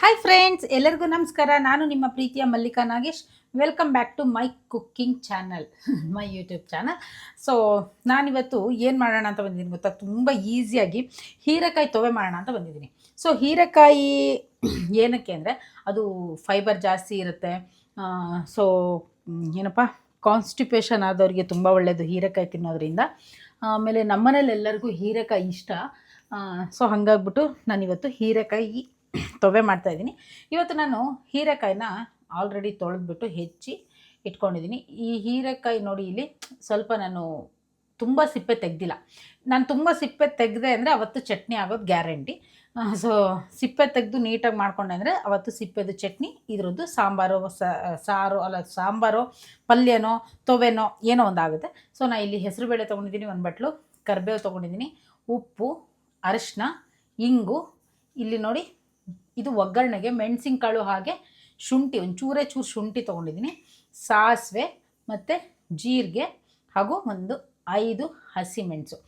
Hi friends, ಎಲ್ಲರಿಗೂ ನಮಸ್ಕಾರ. ನಾನು ನಿಮ್ಮ ಪ್ರೀತಿಯ Mallika Nagesh. Welcome back to my cooking channel, my YouTube channel. So ನಾನಿವತ್ತು ಏನು ಮಾಡೋಣ ಅಂತ ಬಂದಿದ್ದೀನಿ ಗೊತ್ತಾ? ತುಂಬ ಈಸಿಯಾಗಿ ಹೀರೆಕಾಯಿ ತೊವೆ ಮಾಡೋಣ ಅಂತ ಬಂದಿದ್ದೀನಿ. ಸೊ ಹೀರೆಕಾಯಿ ಏನಕ್ಕೆ ಅಂದರೆ ಅದು ಫೈಬರ್ ಜಾಸ್ತಿ ಇರುತ್ತೆ. ಸೊ ಏನಪ್ಪ, ಕಾನ್ಸ್ಟಿಪೇಷನ್ ಆದವ್ರಿಗೆ ತುಂಬ ಒಳ್ಳೆಯದು ಹೀರೆಕಾಯಿ ತಿನ್ನೋದ್ರಿಂದ. ಆಮೇಲೆ ನಮ್ಮನೇಲಿ ಎಲ್ಲರಿಗೂ ಹೀರೆಕಾಯಿ ಇಷ್ಟ. ಸೊ ಹಾಗಾಗ್ಬಿಟ್ಟು ನಾನಿವತ್ತು ಹೀರೆಕಾಯಿ ತೊವೆ ಮಾಡ್ತಾಯಿದ್ದೀನಿ. ಇವತ್ತು ನಾನು ಹೀರೆಕಾಯಿನ ಆಲ್ರೆಡಿ ತೊಳೆದ್ಬಿಟ್ಟು ಹೆಚ್ಚಿ ಇಟ್ಕೊಂಡಿದ್ದೀನಿ. ಈ ಹೀರೆಕಾಯಿ ನೋಡಿ, ಇಲ್ಲಿ ಸ್ವಲ್ಪ ನಾನು ತುಂಬ ಸಿಪ್ಪೆ ತೆಗೆದಿಲ್ಲ. ನಾನು ತುಂಬ ಸಿಪ್ಪೆ ತೆಗೆದೆ ಅಂದರೆ ಅವತ್ತು ಚಟ್ನಿ ಆಗೋದು ಗ್ಯಾರಂಟಿ. ಸೊ ಸಿಪ್ಪೆ ತೆಗೆದು ನೀಟಾಗಿ ಮಾಡ್ಕೊಂಡೆ ಅಂದರೆ ಅವತ್ತು ಸಿಪ್ಪೆದು ಚಟ್ನಿ, ಇದ್ರದ್ದು ಸಾಂಬಾರು, ಸಾಂಬಾರು, ಪಲ್ಯನೋ ತೊವೆನೋ ಏನೋ ಒಂದಾಗುತ್ತೆ. ಸೊ ನಾನು ಇಲ್ಲಿ ಹೆಸರುಬೇಳೆ ತೊಗೊಂಡಿದ್ದೀನಿ, ಒಂದು ಬಟ್ಲು ಕರಿಬೇವು ತೊಗೊಂಡಿದ್ದೀನಿ, ಉಪ್ಪು, ಅರಿಶಿನ, ಇಂಗು, ಇಲ್ಲಿ ನೋಡಿ ಇದು ಒಗ್ಗರಣೆಗೆ ಮೆಣಸಿನಕಾಳು, ಹಾಗೆ ಶುಂಠಿ, ಚೂರು ಶುಂಠಿ ತೊಗೊಂಡಿದ್ದೀನಿ, ಸಾಸಿವೆ ಮತ್ತು ಜೀರಿಗೆ, ಹಾಗೂ ಒಂದು 5 ಹಸಿಮೆಣಸು,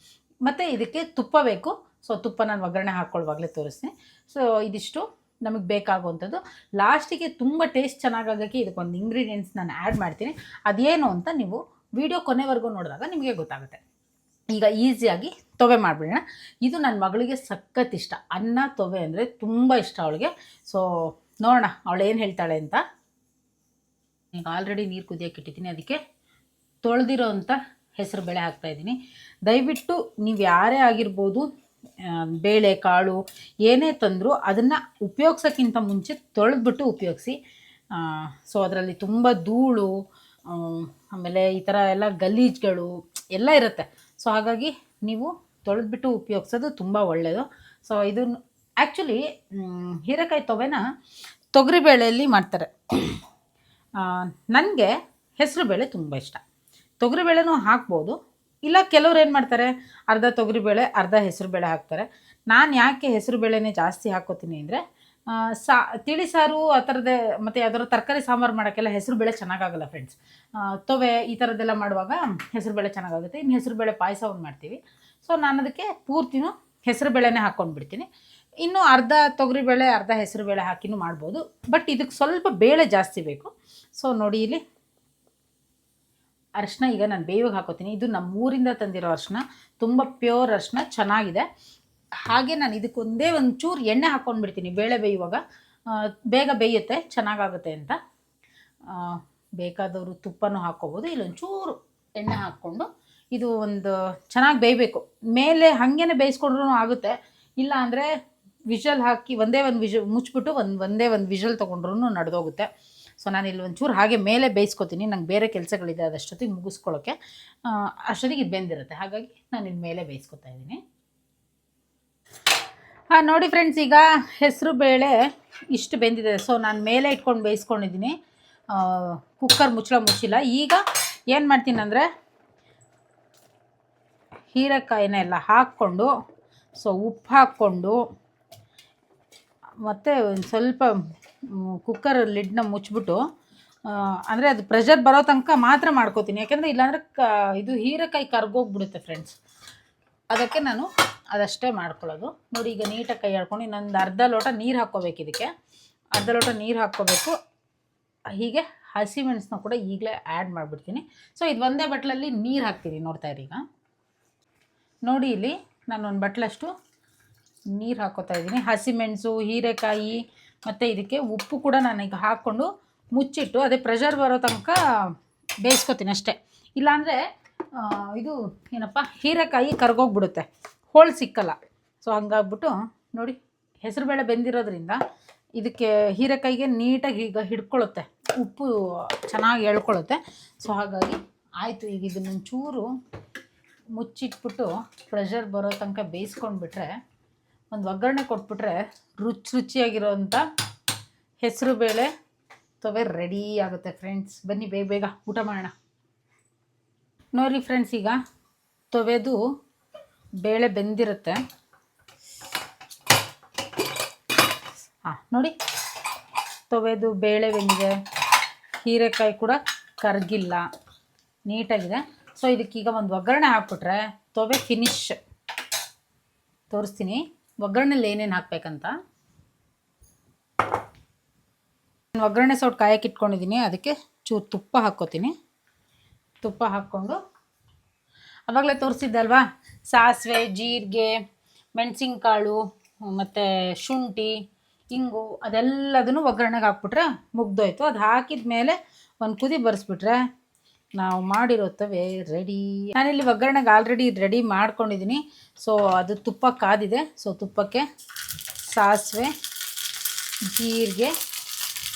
ಮತ್ತು ಇದಕ್ಕೆ ತುಪ್ಪ ಬೇಕು. ಸೊ ತುಪ್ಪ ನಾನು ಒಗ್ಗರಣೆ ಹಾಕ್ಕೊಳ್ಳುವಾಗಲೇ ತೋರಿಸ್ತೀನಿ. ಸೊ ಇದಿಷ್ಟು ನಮಗೆ ಬೇಕಾಗುವಂಥದ್ದು. ಲಾಸ್ಟಿಗೆ ತುಂಬ ಟೇಸ್ಟ್ ಚೆನ್ನಾಗಾಗೋಕ್ಕೆ ಇದಕ್ಕೊಂದು ಇಂಗ್ರೀಡಿಯೆಂಟ್ಸ್ ನಾನು ಆ್ಯಡ್ ಮಾಡ್ತೀನಿ. ಅದೇನು ಅಂತ ನೀವು ವಿಡಿಯೋ ಕೊನೆವರೆಗೂ ನೋಡಿದಾಗ ನಿಮಗೆ ಗೊತ್ತಾಗುತ್ತೆ. ಈಗ ಈಸಿಯಾಗಿ ತೊವೆ ಮಾಡಿಬಿಡೋಣ. ಇದು ನನ್ನ ಮಗಳಿಗೆ ಸಖತ್ ಇಷ್ಟ. ಅನ್ನ ತೊವೆ ಅಂದರೆ ತುಂಬ ಇಷ್ಟ ಅವಳಿಗೆ. ಸೊ ನೋಡೋಣ ಅವಳು ಏನು ಹೇಳ್ತಾಳೆ ಅಂತ. ಈಗ ಆಲ್ರೆಡಿ ನೀರು ಕುದಿಯೋಕೆ ಇಟ್ಟಿದ್ದೀನಿ, ಅದಕ್ಕೆ ತೊಳೆದಿರೋ ಅಂಥ ಹೆಸರು ಬೇಳೆ ಹಾಕ್ತಾಯಿದ್ದೀನಿ. ದಯವಿಟ್ಟು ನೀವು ಯಾರೇ ಆಗಿರ್ಬೋದು, ಬೇಳೆ ಕಾಳು ಏನೇ ತಂದರೂ ಅದನ್ನು ಉಪಯೋಗ್ಸೋಕ್ಕಿಂತ ಮುಂಚೆ ತೊಳೆದ್ಬಿಟ್ಟು ಉಪಯೋಗಿಸಿ. ಸೊ ಅದರಲ್ಲಿ ತುಂಬ ಧೂಳು, ಆಮೇಲೆ ಈ ಥರ ಎಲ್ಲ ಗಲೀಜುಗಳು ಎಲ್ಲ ಇರುತ್ತೆ. ಸೊ ಹಾಗಾಗಿ ನೀವು ತೊಳೆದ್ಬಿಟ್ಟು ಉಪಯೋಗಿಸೋದು ತುಂಬ ಒಳ್ಳೆಯದು. ಸೊ ಇದು ಆ್ಯಕ್ಚುಲಿ ಹೀರೆಕಾಯಿ ತೊವೆನ ತೊಗರಿಬೇಳೆಯಲ್ಲಿ ಮಾಡ್ತಾರೆ. ನನಗೆ ಹೆಸರುಬೇಳೆ ತುಂಬ ಇಷ್ಟ. ತೊಗರಿಬೇಳೆನೂ ಹಾಕ್ಬೋದು, ಇಲ್ಲ ಕೆಲವ್ರು ಏನು ಮಾಡ್ತಾರೆ, ಅರ್ಧ ತೊಗರಿಬೇಳೆ ಅರ್ಧ ಹೆಸರುಬೇಳೆ ಹಾಕ್ತಾರೆ. ನಾನು ಯಾಕೆ ಹೆಸರುಬೇಳೆನೇ ಜಾಸ್ತಿ ಹಾಕ್ಕೋತೀನಿ ಅಂದರೆ, ತಿಳಿ ಸಾರು ಆ ಥರದ್ದೇ, ಮತ್ತು ಯಾವ್ದಾದ್ರು ತರಕಾರಿ ಸಾಂಬಾರು ಮಾಡೋಕ್ಕೆಲ್ಲ ಹೆಸರುಬೇಳೆ ಚೆನ್ನಾಗಾಗಲ್ಲ ಫ್ರೆಂಡ್ಸ್. ತೊವೆ ಈ ಥರದ್ದೆಲ್ಲ ಮಾಡುವಾಗ ಹೆಸರುಬೇಳೆ ಚೆನ್ನಾಗಾಗುತ್ತೆ. ಇನ್ನು ಹೆಸರುಬೇಳೆ ಪಾಯಸವನ್ನು ಮಾಡ್ತೀವಿ. ಸೊ ನಾನು ಅದಕ್ಕೆ ಪೂರ್ತಿನೂ ಹೆಸರುಬೇಳೆನೇ ಹಾಕ್ಕೊಂಡ್ಬಿಡ್ತೀನಿ. ಇನ್ನು ಅರ್ಧ ತೊಗರಿಬೇಳೆ ಅರ್ಧ ಹೆಸರುಬೇಳೆ ಹಾಕಿನೂ ಮಾಡ್ಬೋದು, ಬಟ್ ಇದಕ್ಕೆ ಸ್ವಲ್ಪ ಬೇಳೆ ಜಾಸ್ತಿ ಬೇಕು. ಸೊ ನೋಡಿ, ಇಲ್ಲಿ ಅರಿಶಿನ ಈಗ ನಾನು ಬೇವಿಗೆ ಹಾಕೋತೀನಿ. ಇದು ನಮ್ಮ ಊರಿಂದ ತಂದಿರೋ ಅರಿಶಿನ, ತುಂಬ ಪ್ಯೂರ್ ಅರಿಶಿನ, ಚೆನ್ನಾಗಿದೆ. ಹಾಗೆ ನಾನು ಇದಕ್ಕೊಂದೇ ಒಂಚೂರು ಎಣ್ಣೆ ಹಾಕ್ಕೊಂಡ್ಬಿಡ್ತೀನಿ. ಬೇಳೆ ಬೇಯುವಾಗ ಬೇಗ ಬೇಯುತ್ತೆ, ಚೆನ್ನಾಗಾಗುತ್ತೆ ಅಂತ. ಬೇಕಾದವರು ತುಪ್ಪನೂ ಹಾಕ್ಕೋಬೋದು, ಇಲ್ಲೊಂಚೂರು ಎಣ್ಣೆ ಹಾಕ್ಕೊಂಡು ಇದು ಒಂದು ಚೆನ್ನಾಗಿ ಬೇಯಬೇಕು. ಮೇಲೆ ಹಾಗೇ ಬೇಯಿಸ್ಕೊಂಡ್ರೂ ಆಗುತ್ತೆ, ಇಲ್ಲ ಅಂದರೆ ವಿಷಲ್ ಹಾಕಿ ಒಂದೇ ಒಂದು ಮುಚ್ಚಿಬಿಟ್ಟು ಒಂದೇ ಒಂದು ವಿಷಲ್ ತೊಗೊಂಡ್ರೂ ನಡೆದೋಗುತ್ತೆ. ಸೊ ನಾನು ಇಲ್ಲಿ ಒಂಚೂರು ಹಾಗೆ ಮೇಲೆ ಬೇಯಿಸ್ಕೊತೀನಿ. ನಂಗೆ ಬೇರೆ ಕೆಲಸಗಳಿದೆ, ಅದಷ್ಟೊತ್ತಿಗೆ ಮುಗಿಸ್ಕೊಳ್ಳೋಕ್ಕೆ ಅಷ್ಟೊತ್ತಿಗೆ ಇದು ಬೆಂದಿರುತ್ತೆ. ಹಾಗಾಗಿ ನಾನು ಇಲ್ಲಿ ಮೇಲೆ ಬೇಯಿಸ್ಕೊತಾ ಇದ್ದೀನಿ. ನೋಡಿ ಫ್ರೆಂಡ್ಸ್, ಈಗ ಹೆಸರು ಬೇಳೆ ಇಷ್ಟು ಬೆಂದಿದೆ. ಸೊ ನಾನು ಮೇಲೆ ಇಟ್ಕೊಂಡು ಬೇಯಿಸ್ಕೊಂಡಿದ್ದೀನಿ, ಕುಕ್ಕರ್ ಮುಚ್ಚಿಲ್ಲ. ಈಗ ಏನು ಮಾಡ್ತೀನಿ ಅಂದರೆ, ಹೀರೆಕಾಯಿನ ಎಲ್ಲ ಹಾಕ್ಕೊಂಡು, ಸೊ ಉಪ್ಪು ಹಾಕ್ಕೊಂಡು, ಮತ್ತು ಒಂದು ಸ್ವಲ್ಪ ಕುಕ್ಕರ್ ಲಿಡ್ನ ಮುಚ್ಚಿಬಿಟ್ಟು, ಅಂದರೆ ಅದು ಪ್ರೆಷರ್ ಬರೋ ತನಕ ಮಾತ್ರ ಮಾಡ್ಕೋತೀನಿ. ಯಾಕೆಂದರೆ ಇಲ್ಲಾಂದರೆ ಇದು ಹೀರೆಕಾಯಿ ಕರ್ಗೋಗ್ಬಿಡುತ್ತೆ ಫ್ರೆಂಡ್ಸ್. ಅದಕ್ಕೆ ನಾನು ಅದಷ್ಟೇ ಮಾಡ್ಕೊಳ್ಳೋದು. ನೋಡಿ, ಈಗ ನೀಟಾಗಿ ಕೈ ಆಡ್ಕೊಂಡು ಇನ್ನೊಂದು ಅರ್ಧ ಲೋಟ ನೀರು ಹಾಕ್ಕೋಬೇಕು. ಇದಕ್ಕೆ ಅರ್ಧ ಲೋಟ ನೀರು ಹಾಕ್ಕೋಬೇಕು. ಹೀಗೆ ಹಸಿಮೆಣಸನ್ನ ಕೂಡ ಈಗಲೇ ಆ್ಯಡ್ ಮಾಡಿಬಿಡ್ತೀನಿ. ಸೊ ಇದು ಒಂದೇ ಬಟ್ಲಲ್ಲಿ ನೀರು ಹಾಕ್ತೀನಿ, ನೋಡ್ತಾ ಇರಿ. ಈಗ ನೋಡಿ, ಇಲ್ಲಿ ನಾನು ಒಂದು ಬಟ್ಲಷ್ಟು ನೀರು ಹಾಕ್ಕೋತಾ ಇದ್ದೀನಿ. ಹಸಿಮೆಣಸು, ಹೀರೆಕಾಯಿ ಮತ್ತು ಇದಕ್ಕೆ ಉಪ್ಪು ಕೂಡ ನಾನೀಗ ಹಾಕ್ಕೊಂಡು ಮುಚ್ಚಿಟ್ಟು ಅದೇ ಪ್ರೆಷರ್ ಬರೋ ತನಕ ಬೇಯಿಸ್ಕೊತೀನಿ ಅಷ್ಟೇ. ಇಲ್ಲಾಂದರೆ ಇದು ಏನಪ್ಪ, ಹೀರೆಕಾಯಿ ಕರ್ಗೋಗ್ಬಿಡುತ್ತೆ, ಹೋಳು ಸಿಕ್ಕಲ್ಲ. ಸೊ ಹಂಗಾಗ್ಬಿಟ್ಟು ನೋಡಿ, ಹೆಸರುಬೇಳೆ ಬೆಂದಿರೋದ್ರಿಂದ ಇದಕ್ಕೆ ಹೀರೆಕಾಯಿಗೆ ನೀಟಾಗಿ ಈಗ ಹಿಡ್ಕೊಳ್ಳುತ್ತೆ, ಉಪ್ಪು ಚೆನ್ನಾಗಿ ಎಳ್ಕೊಳ್ಳುತ್ತೆ. ಸೊ ಹಾಗಾಗಿ ಆಯಿತು. ಈಗ ಇದನ್ನೊಂಚೂರು ಮುಚ್ಚಿಟ್ಬಿಟ್ಟು ಪ್ರೆಷರ್ ಬರೋ ತನಕ ಬೇಯಿಸ್ಕೊಂಡ್ಬಿಟ್ರೆ, ಒಂದು ಒಗ್ಗರಣೆ ಕೊಟ್ಬಿಟ್ರೆ ರುಚಿಯಾಗಿರೋಂಥ ಹೆಸರುಬೇಳೆ ತೊವೆ ರೆಡಿ ಆಗುತ್ತೆ ಫ್ರೆಂಡ್ಸ್. ಬನ್ನಿ ಬೇಗ ಬೇಗ ಊಟ ಮಾಡೋಣ. ನೋಡಿ ಫ್ರೆಂಡ್ಸ್, ಈಗ ತೊವೆದು ಬೇಳೆ ಬೆಂದಿರುತ್ತೆ. ನೋಡಿ, ತೊವೆದು ಬೇಳೆ ಬೆಂದಿದೆ, ಹೀರೆಕಾಯಿ ಕೂಡ ಕರಗಿಲ್ಲ, ನೀಟಾಗಿದೆ. ಸೊ ಇದಕ್ಕೀಗ ಒಂದು ಒಗ್ಗರಣೆ ಹಾಕ್ಬಿಟ್ರೆ ತೊವೆ ಫಿನಿಶ್. ತೋರಿಸ್ತೀನಿ ಒಗ್ಗರಣೆಲಿ ಏನೇನು ಹಾಕಬೇಕಂತ. ಒಗ್ಗರಣೆ ಸೌಟ್ ಕಾಯಕ್ಕೆ ಇಟ್ಕೊಂಡಿದ್ದೀನಿ. ಅದಕ್ಕೆ ಚೂರು ತುಪ್ಪ ಹಾಕ್ಕೋತೀನಿ. ತುಪ್ಪ ಹಾಕ್ಕೊಂಡು ಆವಾಗಲೇ ತೋರಿಸಿದ್ದಲ್ವಾ, ಸಾಸಿವೆ, ಜೀರಿಗೆ, ಮೆಣಸಿನ್ಕಾಳು ಮತ್ತು ಶುಂಠಿ, ಇಂಗು ಅದೆಲ್ಲದನ್ನು ಒಗ್ಗರಣೆಗೆ ಹಾಕ್ಬಿಟ್ರೆ ಮುಗ್ದೋಯ್ತು. ಅದು ಹಾಕಿದ ಮೇಲೆ ಒಂದು ಕುದಿ ಬರೆಸ್ಬಿಟ್ರೆ ನಾವು ಮಾಡಿರುತ್ತವೆ ರೆಡಿ. ನಾನಿಲ್ಲಿ ಒಗ್ಗರಣೆಗೆ ಆಲ್ರೆಡಿ ರೆಡಿ ಮಾಡ್ಕೊಂಡಿದ್ದೀನಿ. ಸೊ ಅದು ತುಪ್ಪ ಕಾದಿದೆ. ಸೊ ತುಪ್ಪಕ್ಕೆ ಸಾಸಿವೆ, ಜೀರಿಗೆ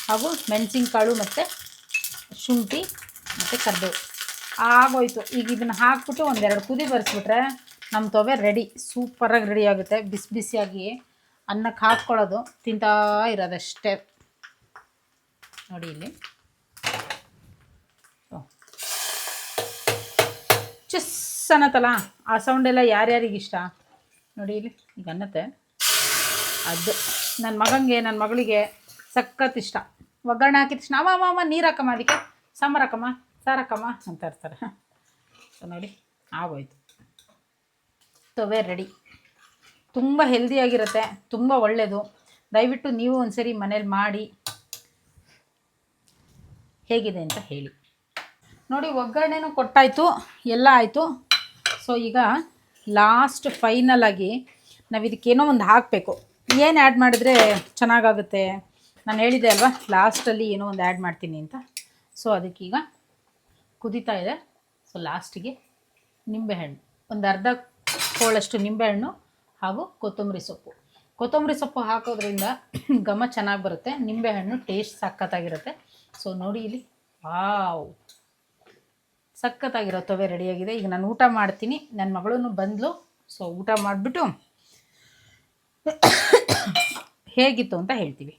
ಹಾಗೂ ಮೆಣಸಿನ್ಕಾಳು ಮತ್ತು ಶುಂಠಿ ಮತ್ತು ಕರಿಬೇವು ಆಗೋಯ್ತು. ಈಗ ಇದನ್ನು ಹಾಕ್ಬಿಟ್ಟು ಒಂದೆರಡು ಕುದಿ ಬರೆಸ್ಬಿಟ್ರೆ ನಮ್ಮ ತೊವೆ ರೆಡಿ. ಸೂಪರಾಗಿ ರೆಡಿ ಆಗುತ್ತೆ. ಬಿಸಿ ಬಿಸಿಯಾಗಿ ಅನ್ನಕ್ಕೆ ಹಾಕ್ಕೊಳ್ಳೋದು, ತಿಂತಾ ಇರೋದಷ್ಟೇ. ನೋಡಿ ಇಲ್ಲಿ ಚಿಸ್ ಅನ್ನತ್ತಲ್ಲ, ಆ ಸೌಂಡೆಲ್ಲ ಯಾರ್ಯಾರಿಗೆ ಇಷ್ಟ ನೋಡಿ ಇಲ್ಲಿ. ಈಗ ಅನ್ನತ್ತೆ ಅದು ನನ್ನ ಮಗಂಗೆ ನನ್ನ ಮಗಳಿಗೆ ಸಖತ್ ಇಷ್ಟ. ಒಗ್ಗರಣೆ ಹಾಕಿದ ತಕ್ಷಣ ಅಮ್ಮ ನೀರು ಹಾಕಮ್ಮ, ಅದಕ್ಕೆ ಸಾಂಬಾರು ಹಾಕಮ್ಮ, ಸಾರು ಹಾಕಮ್ಮ ಅಂತ ಇರ್ತಾರೆ. ಸೊ ನೋಡಿ ಆಗೋಯ್ತು, ತೊವೆ ರೆಡಿ. ತುಂಬ ಹೆಲ್ದಿಯಾಗಿರುತ್ತೆ, ತುಂಬ ಒಳ್ಳೆಯದು. ದಯವಿಟ್ಟು ನೀವು ಒಂದ್ಸರಿ ಮನೇಲಿ ಮಾಡಿ ಹೇಗಿದೆ ಅಂತ ಹೇಳಿ. ನೋಡಿ ಒಗ್ಗರಣೆನೂ ಕೊಟ್ಟಾಯಿತು, ಎಲ್ಲ ಆಯಿತು. ಸೊ ಈಗ ಲಾಸ್ಟ್ ಫೈನಲ್ ಆಗಿ ನಾವು ಇದಕ್ಕೇನೋ ಒಂದು ಹಾಕಬೇಕು. ಏನು ಆ್ಯಡ್ ಮಾಡಿದ್ರೆ ಚೆನ್ನಾಗಾಗುತ್ತೆ ನಾನು ಹೇಳಿದೆ ಅಲ್ವಾ, ಲಾಸ್ಟಲ್ಲಿ ಏನೋ ಒಂದು ಆ್ಯಡ್ ಮಾಡ್ತೀನಿ ಅಂತ. ಸೊ ಅದಕ್ಕೀಗ ಕುದೀತಾ ಇದೆ. ಸೊ ಲಾಸ್ಟಿಗೆ ನಿಂಬೆಹಣ್ಣು, ಒಂದು ಅರ್ಧ ಹೋಳಷ್ಟು ನಿಂಬೆಹಣ್ಣು ಹಾಗೂ ಕೊತ್ತಂಬರಿ ಸೊಪ್ಪು ಹಾಕೋದ್ರಿಂದ ಘಮ ಚೆನ್ನಾಗಿ ಬರುತ್ತೆ. ನಿಂಬೆಹಣ್ಣು ಟೇಸ್ಟ್ ಸಖತ್ತಾಗಿರುತ್ತೆ. ಸೊ ನೋಡಿ ಇಲ್ಲಿ, ವಾವ್, ಸಖತ್ತಾಗಿರೋ ತೊವೆ ರೆಡಿಯಾಗಿದೆ. ಈಗ ನಾನು ಊಟ ಮಾಡ್ತೀನಿ. ನನ್ನ ಮಗಳೂ ಬಂದಳು. ಸೊ ಊಟ ಮಾಡಿಬಿಟ್ಟು ಹೇಗಿತ್ತು ಅಂತ ಹೇಳ್ತೀವಿ.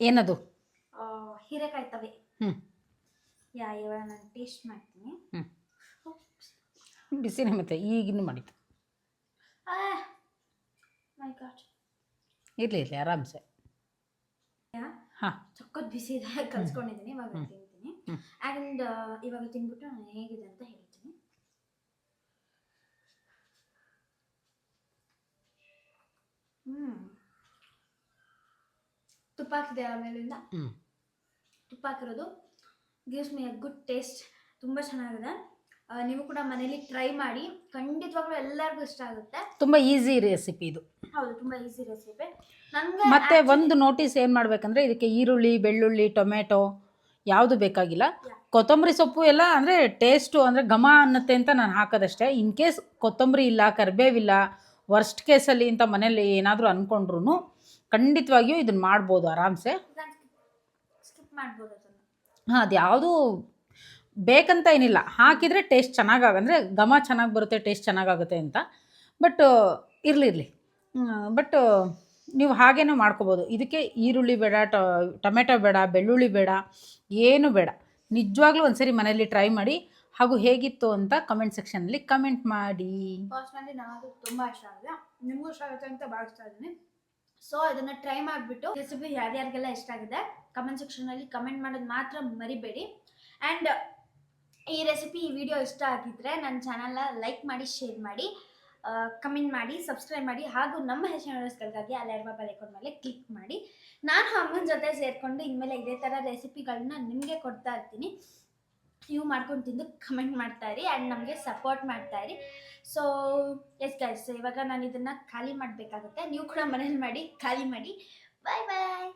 ಏನದು? ಹೀರೆಕಾಯಿ ತವೆ. ಇವಾಗ ನಾನು ಟೇಸ್ಟ್ ಮಾಡ್ತೀನಿ. ಬಿಸಿನೇ ಮತ್ತೆ ಈಗಿನ್ನೂ ಮಾಡಿತ್ತು. ಇರಲಿ ಆರಾಮ್ಸೆ. ಹಾಂ, ಸಖತ್ ಬಿಸಿ ಇದೆ, ಕಲ್ಸ್ಕೊಂಡಿದ್ದೀನಿ. ಇವಾಗ ತಿಂತೀನಿ. ಆ್ಯಂಡ್ ಇವಾಗ ತಿಂದ್ಬಿಟ್ಟು ನಾನು ಹೇಗಿದೆ ಅಂತ ಹೇಳ್ತೀನಿ. ತುಪ್ಪ ಹಾಕಿದೆ ಆಮೇಲಿಂದ. ತುಪ್ಪ ಹಾಕಿರೋದು gives me a good taste. ತುಂಬ ಚೆನ್ನಾಗಿದೆ. ನೀವು ಕೂಡ ಮನೇಲಿ ಟ್ರೈ ಮಾಡಿ, ಖಂಡಿತವಾಗ್ಲೂ ಎಲ್ಲರಿಗೂ ಇಷ್ಟ ಆಗುತ್ತೆ. ತುಂಬ ಈಸಿ ರೆಸಿಪಿ ಇದು. ಹೌದು, ತುಂಬ ಈಸಿ ರೆಸಿಪಿ. ನನಗೆ ಮತ್ತೆ ಒಂದು ನೋಟಿಸ್ ಏನು ಮಾಡಬೇಕಂದ್ರೆ, ಇದಕ್ಕೆ ಈರುಳ್ಳಿ, ಬೆಳ್ಳುಳ್ಳಿ, ಟೊಮೆಟೊ ಯಾವುದು ಬೇಕಾಗಿಲ್ಲ. ಕೊತ್ತಂಬರಿ ಸೊಪ್ಪು ಎಲ್ಲ ಅಂದರೆ ಟೇಸ್ಟು ಅಂದರೆ ಘಮ ಅನ್ನತ್ತೆ ಅಂತ ನಾನು ಹಾಕೋದಷ್ಟೇ. ಇನ್ ಕೇಸ್ ಕೊತ್ತಂಬರಿ ಇಲ್ಲ, ಕರಿಬೇವಿಲ್ಲ, ವರ್ಸ್ಟ್ ಕೇಸಲ್ಲಿ ಅಂತ ಮನೇಲಿ ಏನಾದರೂ ಅಂದ್ಕೊಂಡ್ರು ಖಂಡಿತವಾಗಿಯೂ ಇದನ್ನು ಮಾಡ್ಬೋದು ಆರಾಮ್ಸೆ. ಸ್ಕಿಪ್ ಮಾಡ್ಬೋದು ಅದನ್ನು. ಹಾಂ, ಅದು ಯಾವುದೂ ಬೇಕಂತ ಏನಿಲ್ಲ, ಹಾಕಿದರೆ ಟೇಸ್ಟ್ ಚೆನ್ನಾಗಾಗಂದರೆ ಘಮ ಚೆನ್ನಾಗಿ ಬರುತ್ತೆ, ಟೇಸ್ಟ್ ಚೆನ್ನಾಗಾಗುತ್ತೆ ಅಂತ. ಬಟ್ ಇರಲಿ ಬಟ್ ನೀವು ಹಾಗೇನೂ ಮಾಡ್ಕೋಬೋದು. ಇದಕ್ಕೆ ಈರುಳ್ಳಿ ಬೇಡ, ಟೊಮೆಟೊ ಬೇಡ, ಬೆಳ್ಳುಳ್ಳಿ ಬೇಡ, ಏನು ಬೇಡ. ನಿಜವಾಗ್ಲೂ ಒಂದ್ಸರಿ ಮನೇಲಿ ಟ್ರೈ ಮಾಡಿ, ಹಾಗೂ ಹೇಗಿತ್ತು ಅಂತ ಕಮೆಂಟ್ ಸೆಕ್ಷನಲ್ಲಿ ಕಮೆಂಟ್ ಮಾಡಿ. ಪರ್ಸ್ನಲಿ ನನಗೂ ತುಂಬ ಇಷ್ಟ ಆಗಿದೆ, ನಿಮಗೂ ಇಷ್ಟ ಆಗುತ್ತೆ ಅಂತ ಭಾವಿಸ್ತಾ ಇದ್ದೀನಿ. ಸೊ ಇದನ್ನು ಟ್ರೈ ಮಾಡಿಬಿಟ್ಟು ರೆಸಿಪಿ ಯಾರ್ಯಾರಿಗೆಲ್ಲ ಇಷ್ಟ ಆಗಿದೆ ಕಮೆಂಟ್ ಸೆಕ್ಷನಲ್ಲಿ ಕಮೆಂಟ್ ಮಾಡೋದು ಮಾತ್ರ ಮರಿಬೇಡಿ. ಆ್ಯಂಡ್ ಈ ರೆಸಿಪಿ, ಈ ವಿಡಿಯೋ ಇಷ್ಟ ಆಗಿದ್ದರೆ ನನ್ನ ಚಾನಲ್ನ ಲೈಕ್ ಮಾಡಿ, ಶೇರ್ ಮಾಡಿ, ಕಮೆಂಟ್ ಮಾಡಿ, ಸಬ್ಸ್ಕ್ರೈಬ್ ಮಾಡಿ, ಹಾಗೂ ನಮ್ಮ ಹೆಚ್ಚಿನ ವಿಡಿಯೋಸ್ಗಳಿಗಾಗಿ ಅಲ್ಲಿರುವ ಬೆಲ್ ಐಕಾನ್ ಮೇಲೆ ಕ್ಲಿಕ್ ಮಾಡಿ. ನಾನು ಅಮ್ಮನ ಜೊತೆ ಸೇರಿಕೊಂಡು ಇನ್ಮೇಲೆ ಇದೇ ಥರ ರೆಸಿಪಿಗಳನ್ನ ನಿಮಗೆ ಕೊಡ್ತಾ ಇರ್ತೀನಿ. ನೀವು ಮಾಡ್ಕೊಂಡು ತಿಂದು ಕಮೆಂಟ್ ಮಾಡ್ತಾಯಿರಿ ಆ್ಯಂಡ್ ನಮಗೆ ಸಪೋರ್ಟ್ ಮಾಡ್ತಾಯಿರಿ. ಸೊ ಎಸ್ ಗೈಸ್, ಇವಾಗ ನಾನು ಇದನ್ನು ಖಾಲಿ ಮಾಡಬೇಕಾಗುತ್ತೆ. ನೀವು ಕೂಡ ಮನೇಲಿ ಮಾಡಿ, ಖಾಲಿ ಮಾಡಿ. ಬಾಯ್ ಬಾಯ್.